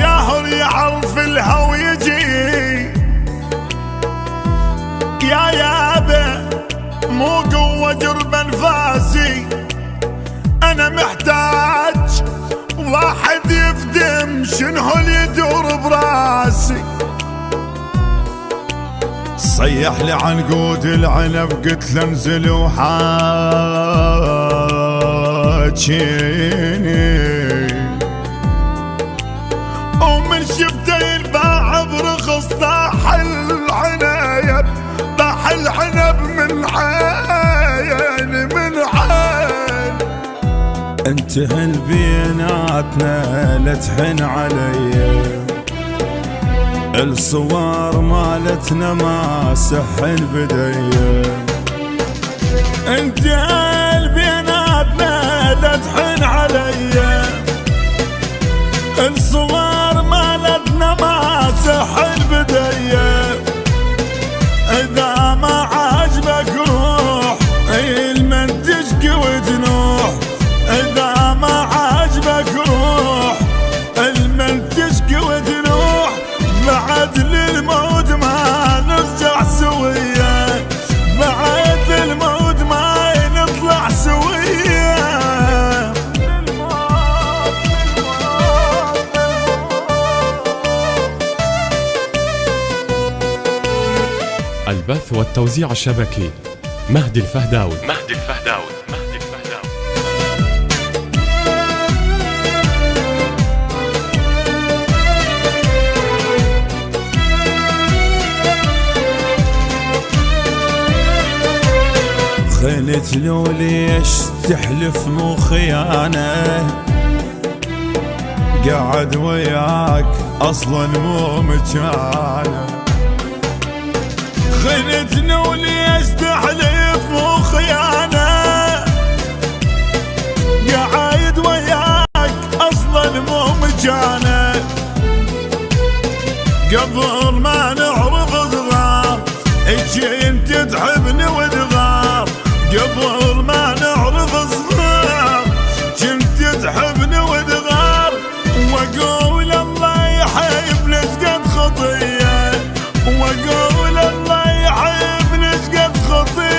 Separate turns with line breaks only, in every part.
ياهر يعرف الهو يجي يا يابا مو قوة جرب انفاسي، انا محتاج واحد يفدم شنو اللي يدور براسي. صيح لي عنقود العنب قلت له انزل وحاجيني، ومن شفته ينباع برخص طاح العنب، طاح العنب من عين من عين.
انتهى بيناتنا لا تحن علي، الصور مالتنا ما سحن بدي. انتهى بيناتنا لا تحن علي، الصور مالتنا ما سحن بدي. اذا ما عجبك روح المن تشكي وتنوح، اذا ما عجبك روح المن تشكي وتنوح. بعد للموت ما نرجع سويا، بعد الموت ما نطلع سويا.
البث والتوزيع الشبكي مهدي الفهداوي.
خلت له ليش تحلف مو خيانة، قاعد وياك اصلا مو مكانه. خلت له ليش تحلف مو خيانة، قاعد وياك اصلا مو مكانه. قبل ما نعرف صغار اجي انت تحبني وتغار، قبل ما نعرف صغار كنت تحبني وتغار. واقول الله يحبني شقد خطيه، واقول الله يحبني شقد خطيه.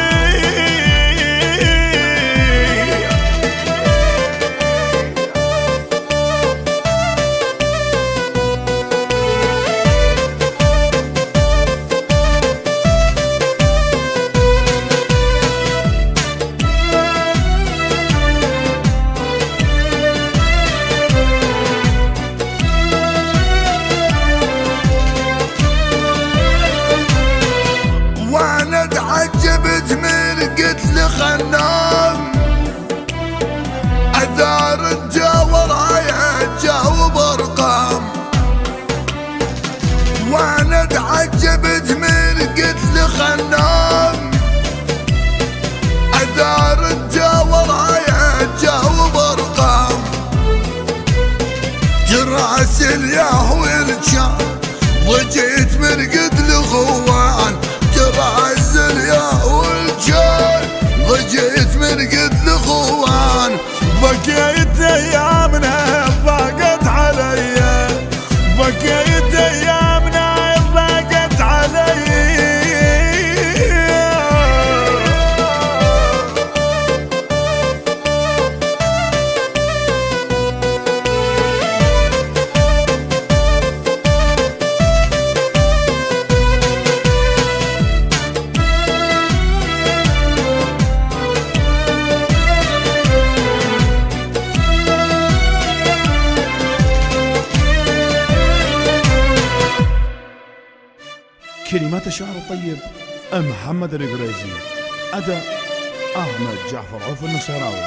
تعجبت من قتل خنام، اثار تجاور هاي تجاوب ارقام. وانا تعجبت من قتل خنام، اثار تجاور هاي تجاوب ارقام. جراس الياهو الجان ضجيت من قتل خوان، جراس الياهو الجان ضجيت من قتل خوان. بكيت ايامنا ضاقت علي، بكيت ايامنا ضاقت علي.
كلمات الشعر الطيب محمد القريزي، أداء أحمد جعفر عوف النصيراوي.